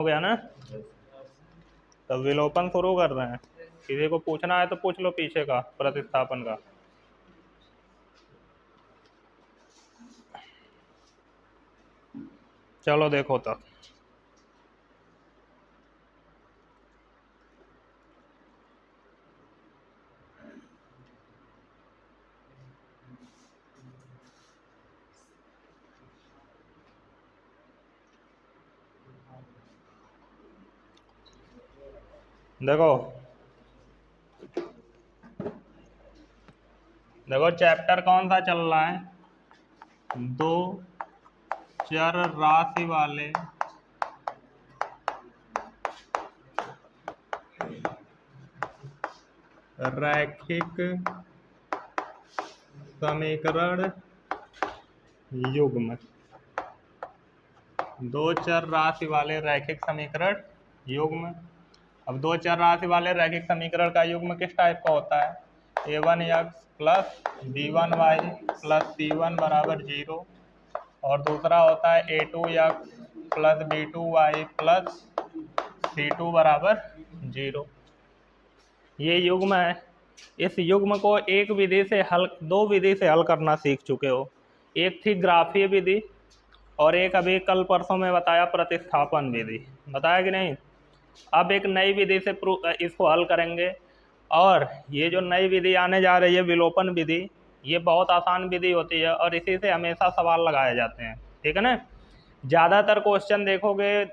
हो गया ना। तो विलोपन शुरू कर रहे हैं। किसी को पूछना है तो पूछ लो पीछे का प्रतिस्थापन का। चलो देखो तो देखो देखो चैप्टर कौन सा चल रहा है? दो चर राशि वाले रैखिक समीकरण युग्म। दो चर राशि वाले रैखिक समीकरण युग्म। अब दो चर राशि वाले रैखिक समीकरण का युग्म किस टाइप का होता है? a1x plus b1y plus c1 बराबर 0, और दूसरा होता है a2x plus b2y plus c2 बराबर 0। ये युग्म है। इस युग्म को एक विधि से हल, दो विधि से हल करना सीख चुके हो। एक थी ग्राफीय विधि और एक अभी कल परसों में बताया प्रतिस्थापन विधि, बताया कि नहीं? अब एक नई विधि से इसको हल करेंगे। और ये जो नई विधि आने जा रही है विलोपन विधि, ये बहुत आसान विधि होती है और इसी से हमेशा सवाल लगाए जाते हैं, ठीक है ना। ज़्यादातर क्वेश्चन देखोगे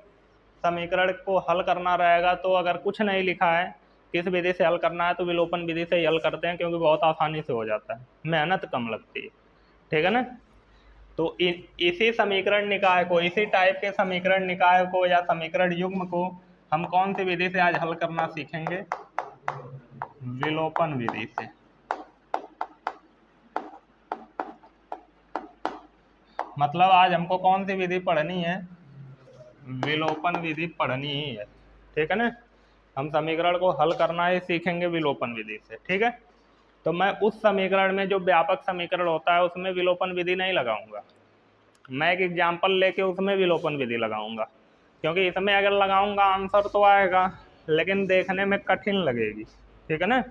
समीकरण को हल करना रहेगा तो अगर कुछ नहीं लिखा है किस विधि से हल करना है तो विलोपन विधि से ही हल करते हैं, क्योंकि बहुत आसानी से हो जाता है, मेहनत कम लगती है, ठीक है ना। तो इसी समीकरण निकाय को, इसी टाइप के समीकरण निकाय को या समीकरण युग्म को हम कौन सी विधि से आज हल करना सीखेंगे? विलोपन विधि से। मतलब आज हमको कौन सी विधि पढ़नी है? विलोपन विधि पढ़नी ही है, ठीक है ना। हम समीकरण को हल करना ही सीखेंगे विलोपन विधि से, ठीक है। तो मैं उस समीकरण में जो व्यापक समीकरण होता है उसमें विलोपन विधि नहीं लगाऊंगा, मैं एक एग्जाम्पल लेके उसमें विलोपन विधि लगाऊंगा, क्योंकि इसमें अगर लगाऊंगा आंसर तो आएगा लेकिन देखने में कठिन लगेगी, ठीक है ना।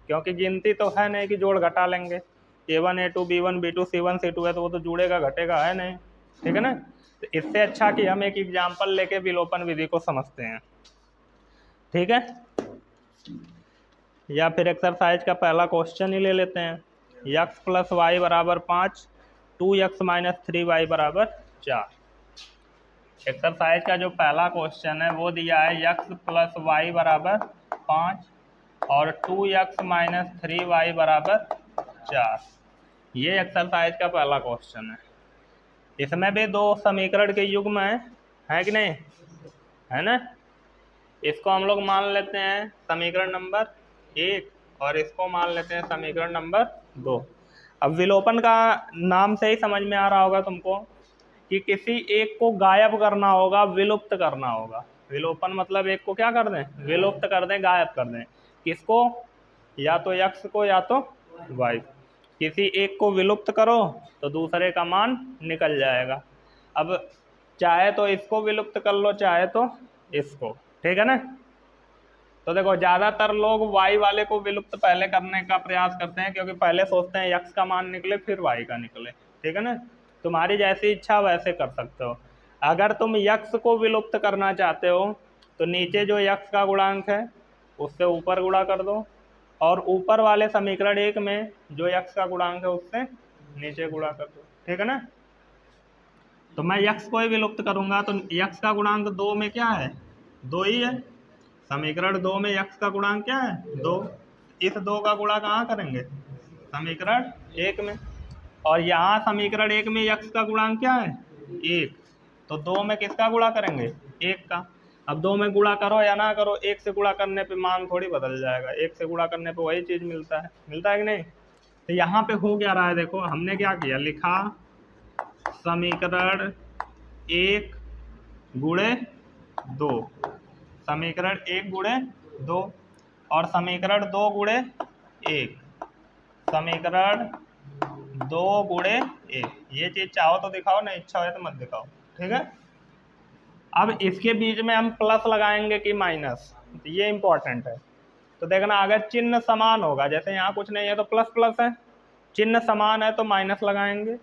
क्योंकि गिनती तो है नहीं कि जोड़ घटा लेंगे, a1 a2 b1 b2 c1 c2 है तो वो तो जुड़ेगा घटेगा है नहीं, ठीक है ना। तो इससे अच्छा कि हम एक एग्जाम्पल लेके विलोपन विधि को समझते हैं, ठीक है। या फिर एक्सरसाइज का पहला क्वेश्चन ही ले लेते हैं। x प्लस वाई बराबर 5, 2x माइनस 3y बराबर 4। एक्सरसाइज का जो पहला क्वेश्चन है वो दिया है x प्लस वाई बराबर 5 और 2x माइनस 3y बराबर 4। ये एक्सरसाइज का पहला क्वेश्चन है। इसमें भी दो समीकरण के युग्म है कि नहीं, है ना। इसको हम लोग मान लेते हैं समीकरण नंबर 1 और इसको मान लेते हैं समीकरण नंबर 2। अब विलोपन का नाम से ही समझ में आ रहा होगा तुमको कि किसी एक को गायब करना होगा, विलुप्त करना होगा। विलोपन मतलब एक को क्या कर दें? विलुप्त कर दें, गायब कर दें। किसको? या तो x को या तो y। किसी एक को विलुप्त करो तो दूसरे का मान निकल जाएगा। अब चाहे तो इसको विलुप्त कर लो चाहे तो इसको, ठीक है ना। तो देखो ज़्यादातर लोग y वाले को विलुप्त पहले करने का प्रयास करते हैं, क्योंकि पहले सोचते हैं x का मान निकले फिर y का निकले, ठीक है ना। तुम्हारी जैसी इच्छा वैसे कर सकते हो। अगर तुम x को विलुप्त करना चाहते हो तो नीचे जो x का गुणांक है उससे ऊपर गुणा कर दो, और ऊपर वाले समीकरण 1 में जो x का गुणांक है उससे नीचे गुणा कर दो, ठीक है ना। तो मैं x को ही विलुप्त करूंगा तो x का गुणांक 2 में क्या है? 2 ही है। समीकरण 2 में x का गुणांक क्या है? 2। इस 2 का गुणा कहाँ करेंगे? समीकरण 1 में। और यहाँ समीकरण 1 में x का गुणांक क्या है? 1। तो 2 में किसका गुणा करेंगे? 1 का। अब 2 में गुणा करो या ना करो, 1 से गुणा करने पे मान थोड़ी बदल जाएगा, 1 से गुणा करने पे वही चीज़ मिलता है कि नहीं। तो यहाँ पे हो क्या रहा है, देखो हमने क्या किया, लिखा समीकरण 1 गुणे 2, समीकरण 1 गुणे 2 और समीकरण 2 गुणे 1, समीकरण 2 गुणे 1। ये चीज चाहो तो दिखाओ, नहीं इच्छा हो तो मत दिखाओ, ठीक है। अब इसके बीच में हम प्लस लगाएंगे कि माइनस, ये इंपॉर्टेंट है। तो देखना अगर चिन्ह समान होगा, जैसे यहाँ कुछ नहीं है तो प्लस प्लस है, चिन्ह समान है तो माइनस लगाएंगे,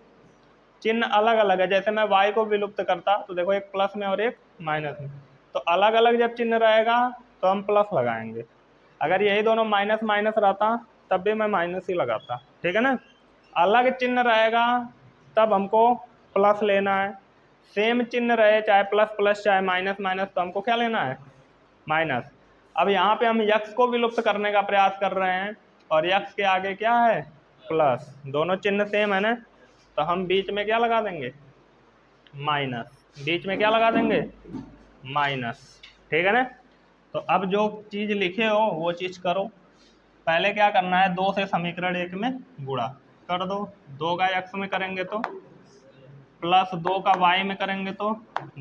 चिन्ह अलग अलग है, जैसे मैं y को विलुप्त करता तो देखो एक प्लस में और एक माइनस में, तो अलग अलग जब चिन्ह रहेगा तो हम प्लस लगाएंगे। अगर यही दोनों माइनस माइनस रहता तब भी मैं माइनस ही लगाता, ठीक है ना। अलग चिन्ह रहेगा तब हमको प्लस लेना है, सेम चिन्ह रहे चाहे प्लस प्लस चाहे माइनस माइनस तो हमको क्या लेना है, माइनस। अब यहाँ पे हम यक्स को विलुप्त करने का प्रयास कर रहे हैं और यक्स के आगे क्या है, प्लस, दोनों चिन्ह सेम है ना, तो हम बीच में क्या लगा देंगे, माइनस, बीच में क्या लगा देंगे, माइनस, ठीक है ना। तो अब जो चीज़ लिखे हो वो चीज़ करो। पहले क्या करना है, 2 से समीकरण 1 में गुणा कर दो, 2 का x में करेंगे तो प्लस 2 का y में करेंगे तो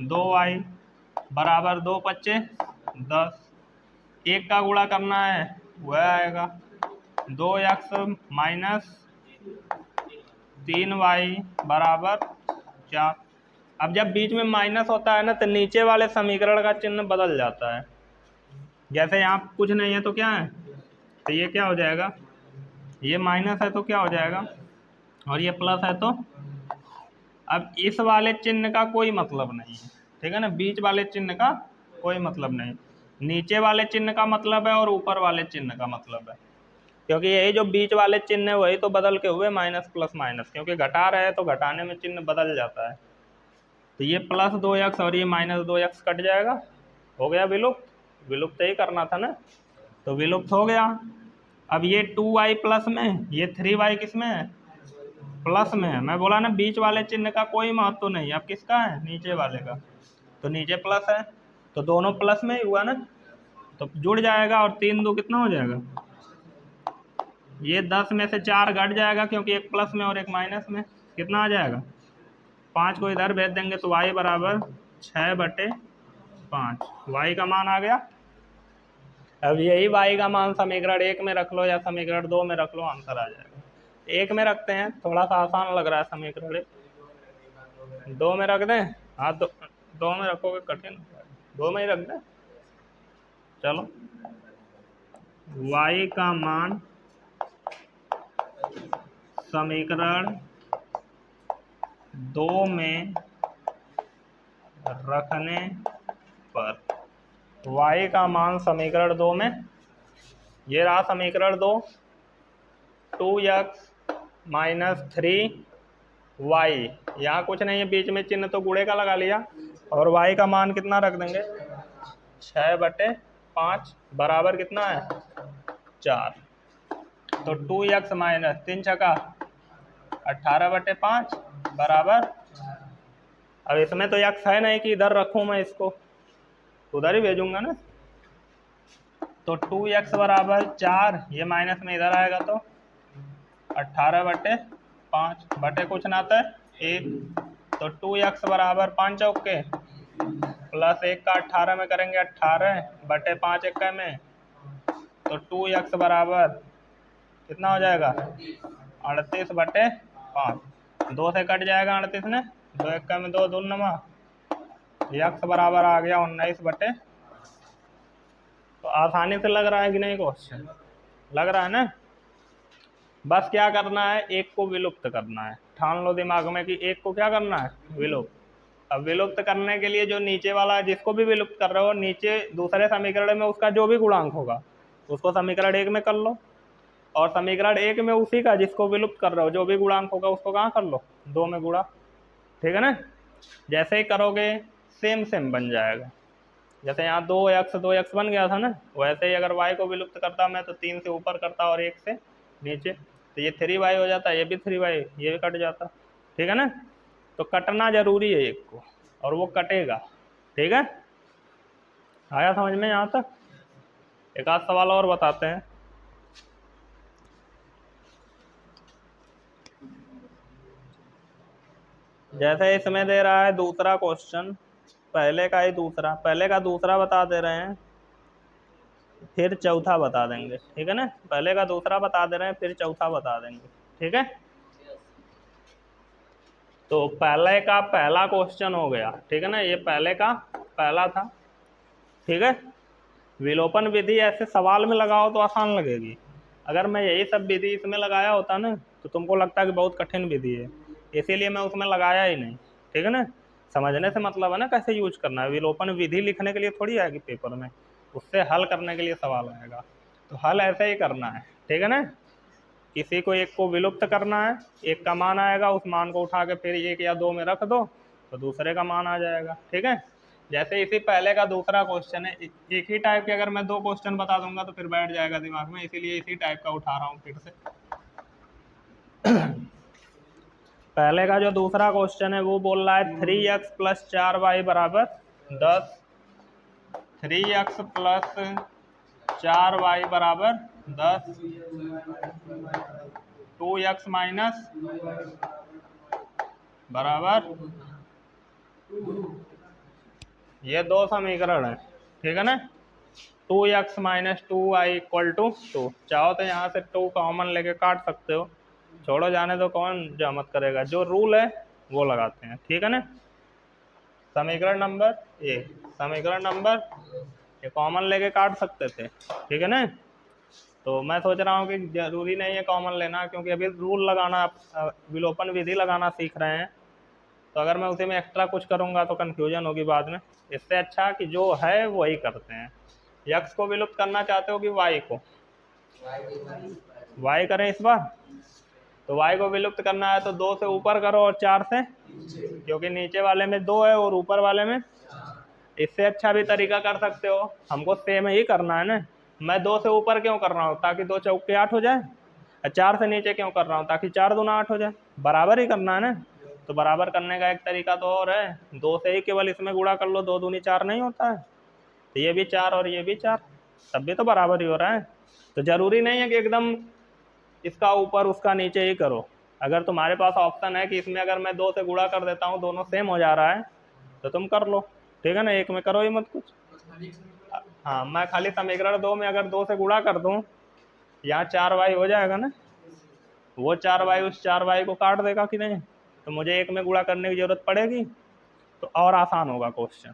2y बराबर 2 पच्चे 10, 1 का गुणा करना है वह आएगा 2x माइनस 3y बराबर 4। अब जब बीच में माइनस होता है ना तो नीचे वाले समीकरण का चिन्ह बदल जाता है, जैसे यहाँ कुछ नहीं है तो क्या है, तो ये क्या हो जाएगा, ये माइनस है तो क्या हो जाएगा, और ये प्लस है तो, अब इस वाले चिन्ह का कोई मतलब नहीं है, ठीक है ना, बीच वाले चिन्ह का कोई मतलब नहीं, नीचे वाले चिन्ह का मतलब है और ऊपर वाले चिन्ह का मतलब है, क्योंकि यही जो बीच वाले चिन्ह है वही तो बदल के हुए माइनस प्लस माइनस, क्योंकि घटा रहे हैं तो घटाने में चिन्ह बदल जाता है। तो ये प्लस 2x और ये माइनस 2x कट जाएगा, हो गया विलुप्त, विलुप्त ही करना था ना, तो विलुप्त हो गया। अब ये 2y प्लस में, ये 3y किस में है, प्लस में है। मैं बोला ना बीच वाले चिन्ह का कोई महत्व नहीं, अब किसका है, नीचे वाले का, तो नीचे प्लस है तो दोनों प्लस में ही हुआ ना, तो जुड़ जाएगा और 3 2 कितना हो जाएगा, ये 10 में से 4 घट जाएगा क्योंकि एक प्लस में और एक माइनस में, कितना आ जाएगा, 5 को इधर भेज देंगे तो y बराबर 6/5, y का मान आ गया। अब यही y का मान समीकरण 1 में रख लो या समीकरण 2 में रख लो, आंसर आ जाएगा। 1 में रखते हैं, थोड़ा सा आसान लग रहा है समीकरण 1, 2 में रख दें, हाँ 2 में रखोगे कठिन, 2 में ही रख दें, चलो y का मान समीकरण 2 में रखने पर, y का मान समीकरण 2 में, ये रहा समीकरण 2, 2x माइनस 3y, यहाँ कुछ नहीं है बीच में चिन्ह तो गुणे का लगा लिया, और y का मान कितना रख देंगे 6/5 बराबर कितना है 4, तो 2x माइनस 3 छका 18/5 बराबर, अब इसमें तो x है नहीं कि इधर रखूं मैं इसको, उधर ही भेजूंगा ना, तो 2x बराबर 4, ये माइनस में इधर आएगा तो 18/5 बटे कुछ ना था 1, तो 2x बराबर 5 चौके प्लस 1 का 18 में करेंगे 18/5 1 में, तो 2x बराबर कितना हो जाएगा 38/5, 2 से कट जाएगा 38 ने, 2 1 में 2 2 नमा, x बराबर आ गया 19/, तो आसानी से लग रहा है कि नहीं क्वेश्चन, लग रहा है ना। बस क्या करना है, एक को विलुप्त करना है, ठान लो दिमाग में कि एक को क्या करना है, विलुप्त। अब विलुप्त करने के लिए जो नीचे वाला जिसको भी विलुप्त कर रहे हो, नीचे दूसरे समीकरण में उसका जो भी गुणांक होगा उसको समीकरण 1 में कर लो, और समीकरण 1 में उसी का जिसको विलुप्त कर रहे हो जो भी गुणांक होगा उसको कहाँ कर लो, 2 में गुणा, ठीक है ना। जैसे ही करोगे सेम सेम बन जाएगा, जैसे यहाँ 2x बन गया था ना, वैसे ही अगर y को विलुप्त करता मैं तो 3 से ऊपर करता और 1 से नीचे, तो ये 3y हो जाता, ये भी 3y, ये भी कट जाता, ठीक है ना। तो कटना जरूरी है एक को, और वो कटेगा, ठीक है। आया समझ में यहाँ तक, एक आध सवाल और बताते हैं। जैसे इसमें दे रहा है दूसरा क्वेश्चन, पहले का ही दूसरा, पहले का दूसरा बता दे रहे हैं फिर चौथा बता देंगे, ठीक है ना, पहले का दूसरा बता दे रहे हैं फिर चौथा बता देंगे, ठीक है। तो पहले का पहला क्वेश्चन हो गया, ठीक है ना, ये पहले का पहला था, ठीक है। विलोपन विधि ऐसे सवाल में लगाओ तो आसान लगेगी, अगर मैं यही सब विधि इसमें लगाया होता ना तो तुमको लगता कि बहुत कठिन विधि है, इसीलिए मैं उसमें लगाया ही नहीं, ठीक है ना। समझने से मतलब है ना कैसे यूज करना है, विलोपन विधि लिखने के लिए थोड़ी आएगी पेपर में, उससे हल करने के लिए सवाल आएगा, तो हल ऐसे ही करना है, ठीक है ना। किसी को एक को विलुप्त करना है, एक का मान आएगा, उस मान को उठा के फिर एक या दो में रख दो तो दूसरे का मान आ जाएगा, ठीक है। जैसे इसी पहले का दूसरा क्वेश्चन है, एक ही टाइप के अगर मैं दो क्वेश्चन बता दूंगा तो फिर बैठ जाएगा दिमाग में, इसीलिए इसी टाइप का उठा रहा हूँ फिर से। पहले का जो दूसरा क्वेश्चन है वो बोल रहा है 3x + 4y = 10, 3x + 4y = 10, 2x - ये दो समीकरण है, ठीक है ना। 2x - 2y = 2, चाहो तो यहाँ से 2 कॉमन लेके काट सकते हो, छोड़ो जाने दो, कौन जहमत करेगा, जो रूल है वो लगाते हैं, ठीक है ना। समीकरण नंबर समीकरण नंबर ये कॉमन लेके काट सकते थे, ठीक है ना। तो मैं सोच रहा हूँ कि जरूरी नहीं है कॉमन लेना, क्योंकि अभी रूल लगाना, विलोपन विधि लगाना सीख रहे हैं, तो अगर मैं उसी में एक्स्ट्रा कुछ करूँगा तो कन्फ्यूजन होगी बाद में, इससे अच्छा कि जो है वही करते हैं। यक्स को विलुप्त करना चाहते हो कि वाई को? वाई करें इस बार, तो वाई को विलुप्त करना है तो 2 से ऊपर करो और 4 से, क्योंकि नीचे वाले में 2 है और ऊपर वाले में, इससे अच्छा भी तरीका कर सकते हो, हमको सेम ही करना है ना। मैं 2 से ऊपर क्यों कर रहा हूँ? ताकि 2 चौके 8 हो जाए। 4 से नीचे क्यों कर रहा हूँ? ताकि 4 दूना 8 हो जाए, बराबर ही करना है ना। तो बराबर करने का एक तरीका तो और है, 2 से ही केवल इसमें गुणा कर लो, 2 दूनी 4 नहीं होता है, तो ये भी 4 और ये भी 4, तब भी तो बराबर ही हो रहा है। तो जरूरी नहीं है कि एकदम इसका ऊपर उसका नीचे ही करो, अगर तुम्हारे पास ऑप्शन है कि इसमें अगर मैं 2 से गुणा कर देता हूँ दोनों सेम हो जा रहा है तो तुम कर लो, ठीक है ना, एक में करो ही मत कुछ। हाँ, मैं खाली समीकरण 2 में अगर 2 से गुणा कर दूं, यहाँ 4y हो जाएगा ना, वो 4y उस 4y को काट देगा कि नहीं, तो मुझे एक में गुणा करने की जरूरत पड़ेगी, तो और आसान होगा क्वेश्चन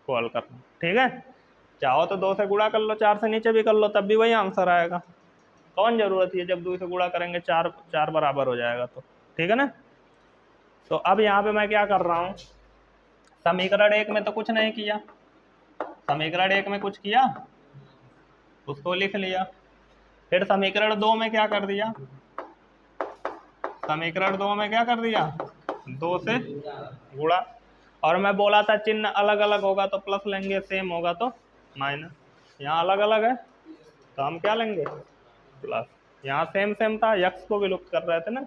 को हल करना, ठीक है। चाहो तो 2 से गुणा कर लो, 4 से नीचे भी कर लो, तब भी वही आंसर आएगा, कौन जरूरत है जब 2 से गुणा करेंगे 4 बराबर हो जाएगा तो, ठीक है ना। तो अब यहाँ पे मैं क्या कर रहा हूँ, समीकरण 1 में तो कुछ नहीं किया, समीकरण 1 में कुछ किया उसको लिख लिया, फिर समीकरण 2 में क्या कर दिया, समीकरण 2 में क्या कर दिया, 2 से गुणा, और मैं बोला था चिन्ह अलग अलग होगा तो प्लस लेंगे, सेम होगा तो माइनस, यहाँ अलग अलग है तो हम क्या लेंगे, प्लस, यहाँ सेम सेम था, यक्स को विलुप्त कर रहे थे ना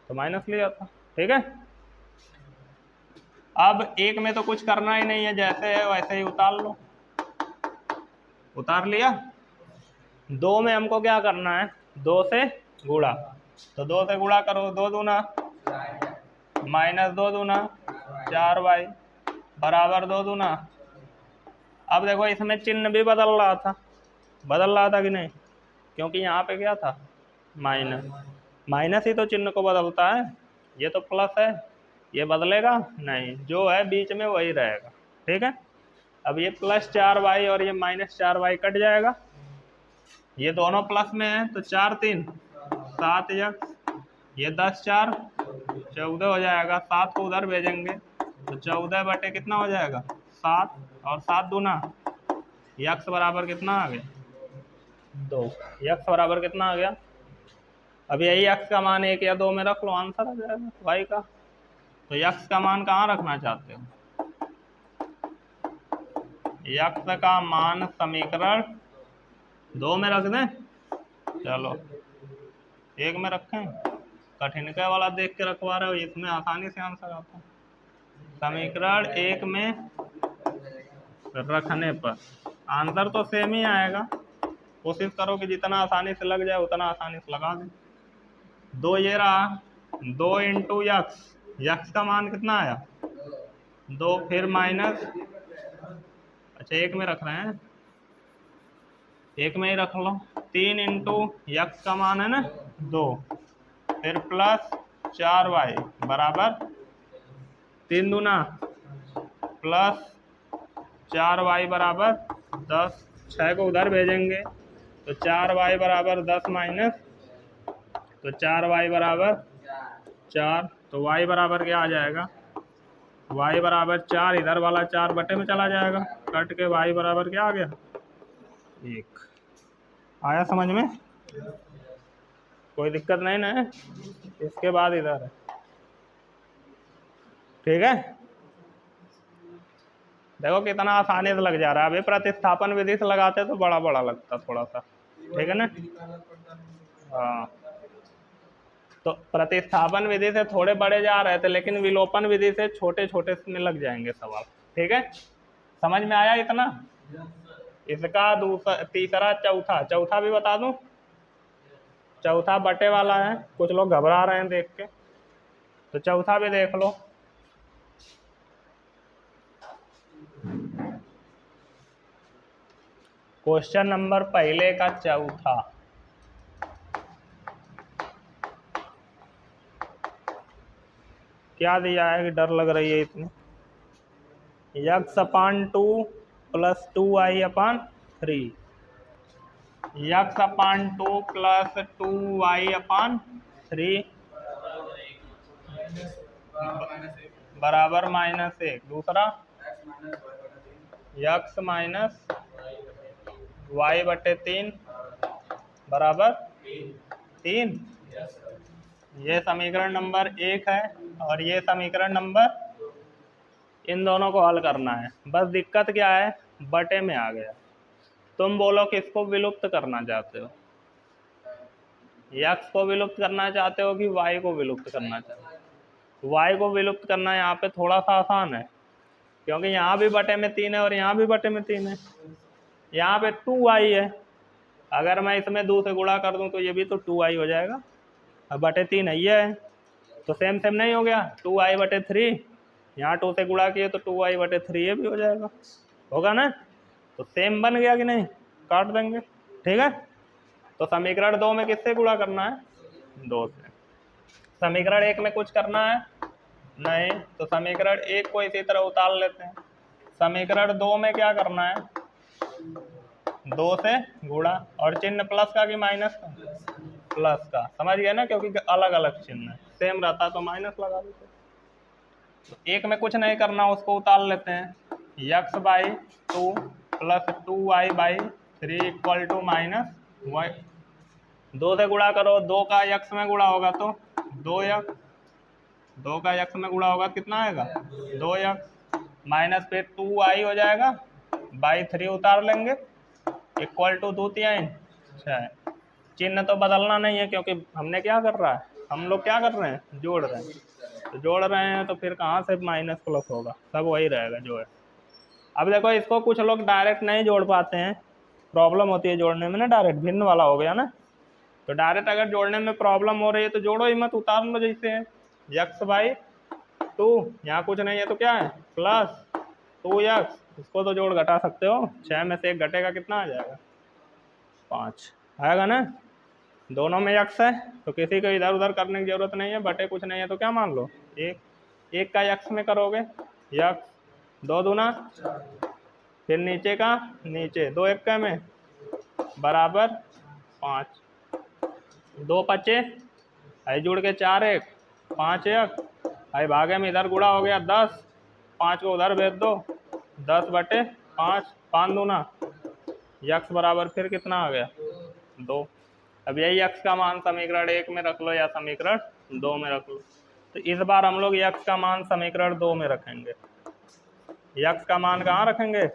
तो माइनस लिया था, ठीक है। अब 1 में तो कुछ करना ही नहीं है, जैसे है वैसे ही उतार लो, उतार लिया। 2 में हमको क्या करना है, 2 से गुणा, तो 2 से गुणा करो, 2 दूना -2 दूना 4y बराबर 2 दूना, अब देखो इसमें चिन्ह भी बदल रहा था कि नहीं, क्योंकि यहाँ पे क्या था, माइनस, माइनस ही तो चिन्ह को बदलता है, ये तो प्लस है, ये बदलेगा नहीं, जो है बीच में वही रहेगा, ठीक है। अब ये +4y और ये -4y कट जाएगा, ये दोनों प्लस में है तो 4 3 7x, ये 10 4 14 हो जाएगा, 7 को उधर भेजेंगे तो 14 बटे कितना हो जाएगा 7, और 7 दूना यक्स बराबर कितना आ गया 2, यक्स बराबर कितना आ गया, अब यही यक्स का मान 1 या 2 में रख लो, आंसर आ जाएगा वाई का। तो यक्स का मान कहाँ रखना चाहते हो, यक्स का मान समीकरण 2 में रख दें, चलो 1 में रखें, कठिन का वाला देख के रखवा रहे हो, इसमें आसानी से आंसर आता है। समीकरण 1 में रखने पर आंसर तो सेम ही आएगा, कोशिश करो कि जितना आसानी से लग जाए उतना आसानी से लगा दें। 2 ये रहा, 2 × यक्स, यक्स का मान कितना आया 2, फिर माइनस, अच्छा 1 में रख रहे हैं, 1 में ही रख लो, 3 × यक्स का मान है ना 2, फिर +4y बराबर 3 दूना प्लस 4y बराबर 10, 6 को उधर भेजेंगे तो 4y बराबर 10 माइनस, तो 4y बराबर 4, तो y बराबर क्या आ जाएगा, y बराबर 4, इधर वाला 4 बटे में चला जाएगा, कट के y बराबर क्या आ गया 1। आया समझ में, कोई दिक्कत नहीं ना है। इसके बाद इधर है, ठीक है। देखो कितना आसानी से लग जा रहा है। अभी प्रतिस्थापन विधि से लगाते तो बड़ा बड़ा लगता थोड़ा सा, ठीक है ना। हाँ, तो प्रतिस्थापन विधि से थोड़े बड़े जा रहे थे, लेकिन विलोपन विधि से छोटे छोटे में लग जाएंगे सवाल, ठीक है। समझ में आया इतना। इसका दूसरा, तीसरा, चौथा, चौथा भी बता दूं। चौथा बटे वाला है, कुछ लोग घबरा रहे हैं देख के, तो चौथा भी देख लो। क्वेश्चन नंबर पहले का चौथा, क्या दिया है कि डर लग रही है इतनी। x अपान 2 प्लस 2y अपान 3, x अपान 2 प्लस 2y अपान 3 बराबर -1। दूसरा x माइनस y बटे 3 बराबर 3। ये समीकरण नंबर 1 है और ये समीकरण नंबर, इन दोनों को हल करना है। बस दिक्कत क्या है, बटे में आ गया। तुम बोलो किसको विलुप्त करना चाहते हो, x को विलुप्त करना चाहते हो कि y को विलुप्त करना चाहते हो। y को विलुप्त करना यहाँ पे थोड़ा सा आसान है, क्योंकि यहाँ भी बटे में 3 है और यहाँ भी बटे में 3 है। यहाँ पे 2y है, अगर मैं इसमें 2 से गुणा कर दूं तो ये भी तो 2y हो जाएगा। अब बटे 3 है, ये है तो सेम सेम नहीं हो गया, 2y बटे 3, यहाँ 2 से गुणा किए तो 2y बटे 3 ये भी हो जाएगा, होगा ना। तो सेम बन गया कि नहीं, काट देंगे, ठीक है। तो समीकरण 2 में किससे गुणा करना है, 2 से। समीकरण 1 में कुछ करना है नहीं, तो समीकरण 1 को इसी तरह उतार लेते हैं। समीकरण 2 में क्या करना है, 2 से गुणा, और चिन्ह प्लस का कि माइनस का, प्लस का, समझ गए ना, क्योंकि अलग अलग चिन्ह है, सेम रहता तो माइनस लगा देते। तो 1 में कुछ नहीं करना, उसको उतार लेते हैं। x by 2 plus 2y by 3 equal to minus y। 2 से गुणा करो, 2 का x में गुणा होगा तो 2x, 2 का x में गुणा होगा कितना आएगा 2x, माइनस पे 2y हो जाएगा, बाई 3 उतार लेंगे, इक्वल टू 2 3 6। चिन्ह तो बदलना नहीं है, क्योंकि हमने क्या कर रहा है, हम लोग क्या कर रहे हैं, जोड़ रहे हैं। तो जोड़ रहे हैं तो फिर कहाँ से माइनस प्लस होगा, सब वही रहेगा जो है। अब देखो इसको कुछ लोग डायरेक्ट नहीं जोड़ पाते हैं, प्रॉब्लम होती है जोड़ने में ना, डायरेक्ट भिन्न वाला हो गया ना। तो डायरेक्ट अगर जोड़ने में प्रॉब्लम हो रही है तो जोड़ो ही मत, उतार लो। जैसे है x बाई 2, यहाँ कुछ नहीं है तो क्या है प्लस 2x, इसको तो जोड़ घटा सकते हो, 6 में से 1 घटेगा, कितना आ जाएगा 5 आएगा ना। दोनों में x है तो किसी को इधर उधर करने की जरूरत नहीं है, बटे कुछ नहीं है तो क्या मान लो 1 का x में करोगे x, 2 दूना, फिर नीचे का नीचे, 2 1 का में बराबर 5, 2 पचे, आई जुड़ के 4 1 5 1, आई भागे में इधर गुणा हो गया 10, 5 को उधर भेज दो, 10 बटे 5, 5 दूना, x बराबर फिर कितना आ गया 2। अब यही x का मान समीकरण 1 में रख लो या समीकरण 2 में रख लो। तो इस बार हम लोग x का मान समीकरण 2 में रखेंगे। x का मान कहाँ रखेंगे,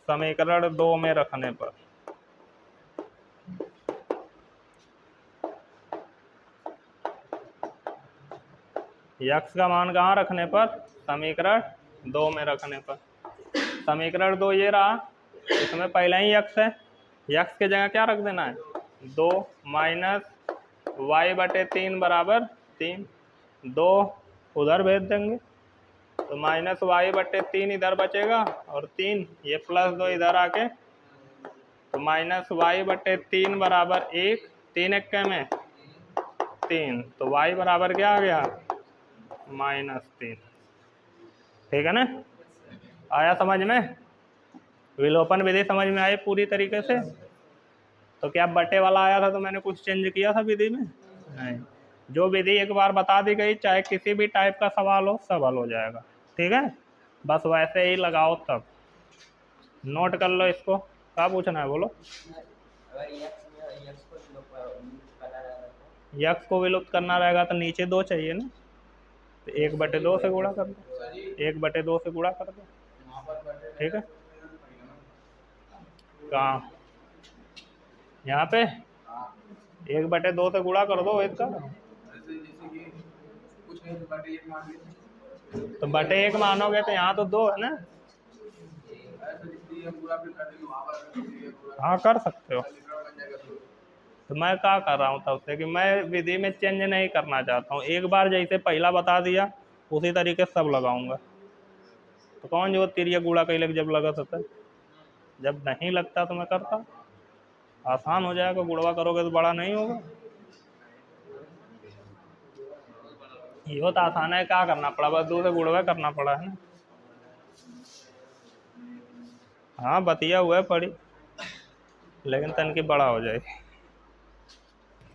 समीकरण 2 में रखने पर। x का मान कहाँ रखने पर, समीकरण 2 में रखने पर। समीकरण 2 ये रहा, इसमें पहले ही x है, x के जगह क्या रख देना है 2 माइनस y बटे 3 बराबर 3, 2 उधर भेज देंगे तो माइनस y बटे 3 इधर बचेगा, और 3 ये प्लस 2 इधर आके तो माइनस y बटे 3 बराबर 1, 3 1 में 3, तो y बराबर क्या आ गया -3। ठीक है ना, आया समझ में? विलोपन विधि समझ में आई पूरी तरीके से? तो क्या बटे वाला आया था तो मैंने कुछ चेंज किया था विधि में? नहीं, जो विधि एक बार बता दी गई, चाहे किसी भी टाइप का सवाल हो सब हल हो जाएगा। ठीक है, बस वैसे ही लगाओ तब। नोट कर लो इसको, क्या पूछना है बोलो। यक्स को विलुप्त करना रहेगा तो नीचे 2 चाहिए ना, तो 1/2 से गुणा कर दो, 1/2 से गुणा कर दो। ठीक है, कहाँ? यहाँ पे 1/2 से गुणा कर दो इसका, तो बटे 1 मानोगे तो यहाँ तो 2 है ना। हाँ कर सकते हो, तो मैं क्या कर रहा हूँ तब से कि मैं विधि में चेंज नहीं करना चाहता हूँ। एक बार जैसे पहला बता दिया उसी तरीके से सब लगाऊंगा। तो कौन जो तिरिया गुड़ा कई लग जब लगा सकता है, जब नहीं लगता तो मैं करता, आसान हो जाएगा। गुड़वा करोगे तो बड़ा नहीं होगा। ये तो आसान है, क्या करना पड़ा, बस 2 से गुड़वा करना पड़ा है ना। हाँ बतिया हुआ है पड़ी, लेकिन तन की बड़ा हो जाएगी।